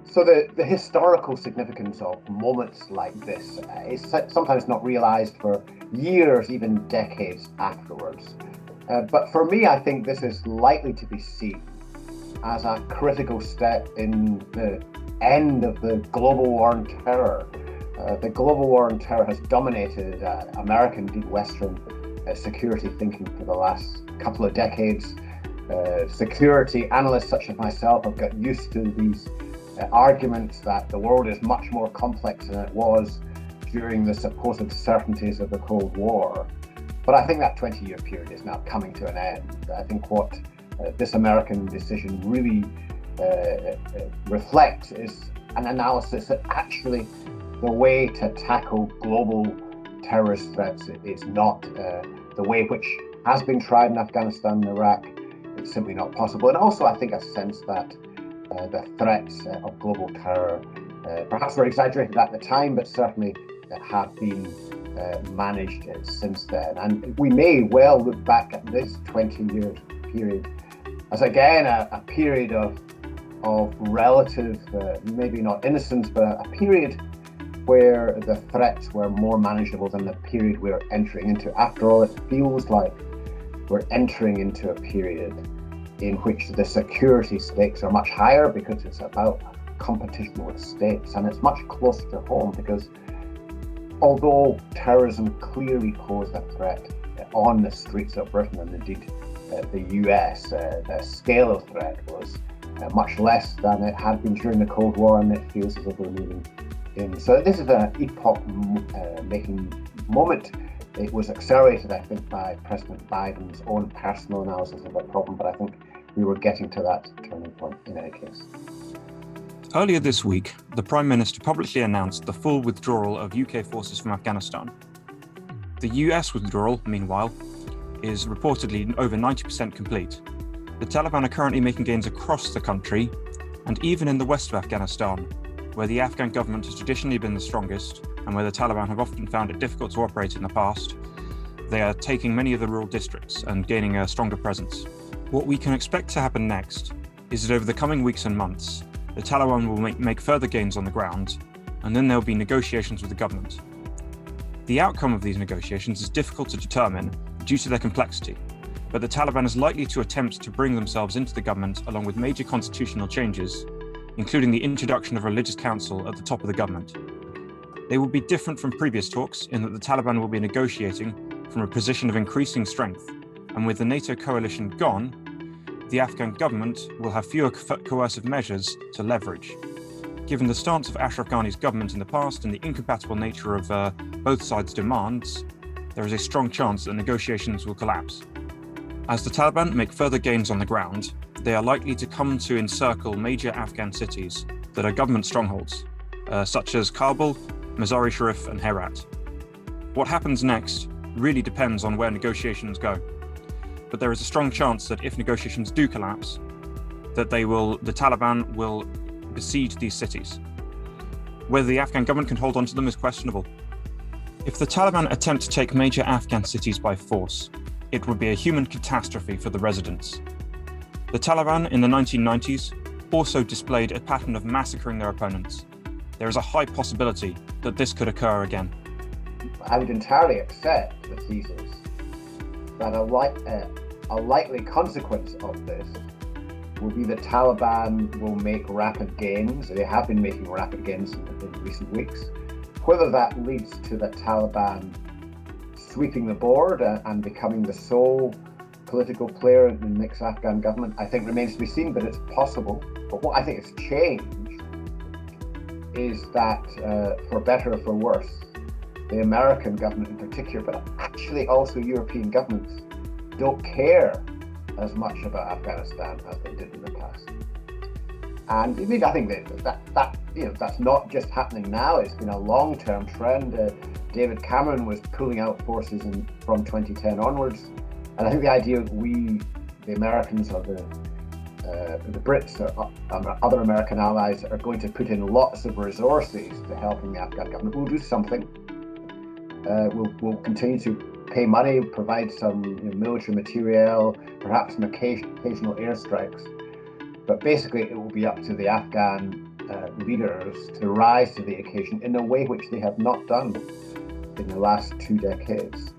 So the historical significance of moments like this is sometimes not realized for years, even decades afterwards. But for me, I think this is likely to be seen as a critical step in the end of the global war on terror. The global war on terror has dominated American, indeed Western security thinking for the last couple of decades. Security analysts such as myself have got used to these arguments that the world is much more complex than it was during the supposed certainties of the Cold War. But I think that 20-year period is now coming to an end. I think what this American decision really reflects is an analysis that actually the way to tackle global terrorist threats is not the way which has been tried in Afghanistan and Iraq. It's simply not possible. And also, I think a sense that the threats of global terror perhaps were exaggerated at the time, but certainly have been managed since then. And we may well look back at this 20-year period as again a period of relative, maybe not innocence, but a period where the threats were more manageable than the period we're entering into. After all, it feels like we're entering into a period in which the security stakes are much higher because it's about competition with states, and it's much closer to home because although terrorism clearly posed a threat on the streets of Britain and indeed the US, the scale of threat was much less than it had been during the Cold War, and it feels as if we're moving in. So this is an epoch-making moment. It was accelerated, I think, by President Biden's own personal analysis of the problem, but I think we were getting to that turning point in any case. Earlier this week, the Prime Minister publicly announced the full withdrawal of UK forces from Afghanistan. The US withdrawal, meanwhile, is reportedly over 90% complete. The Taliban are currently making gains across the country, and even in the west of Afghanistan, where the Afghan government has traditionally been the strongest, and where the Taliban have often found it difficult to operate in the past, they are taking many of the rural districts and gaining a stronger presence. What we can expect to happen next is that over the coming weeks and months, the Taliban will make further gains on the ground, and then there will be negotiations with the government. The outcome of these negotiations is difficult to determine due to their complexity, but the Taliban is likely to attempt to bring themselves into the government along with major constitutional changes, including the introduction of a religious council at the top of the government. They will be different from previous talks in that the Taliban will be negotiating from a position of increasing strength, and with the NATO coalition gone, the Afghan government will have fewer coercive measures to leverage. Given the stance of Ashraf Ghani's government in the past and the incompatible nature of both sides' demands, there is a strong chance that negotiations will collapse. As the Taliban make further gains on the ground, they are likely to come to encircle major Afghan cities that are government strongholds, such as Kabul, Mazar-e Sharif, and Herat. What happens next really depends on where negotiations go, but there is a strong chance that if negotiations do collapse, that the Taliban will besiege these cities. Whether the Afghan government can hold on to them is questionable. If the Taliban attempt to take major Afghan cities by force, it would be a human catastrophe for the residents. The Taliban in the 1990s also displayed a pattern of massacring their opponents. There is a high possibility that this could occur again. I would entirely accept the thesis that a likely consequence of this will be the Taliban will make rapid gains. They have been making rapid gains in recent weeks. Whether that leads to the Taliban sweeping the board and becoming the sole political player in the next Afghan government, I think remains to be seen, but it's possible. But what I think has changed is that, for better or for worse, the American government in particular, but actually also European governments, don't care as much about Afghanistan as they did in the past. And indeed, I think that's not just happening now. It's been a long-term trend. David Cameron was pulling out forces from 2010 onwards, and I think the idea that we, the Americans or the Brits or other American allies, are going to put in lots of resources to helping the Afghan government. We'll do something. We'll continue to pay money, provide some military material, perhaps some occasional airstrikes. But basically, it will be up to the Afghan leaders to rise to the occasion in a way which they have not done in the last 2 decades.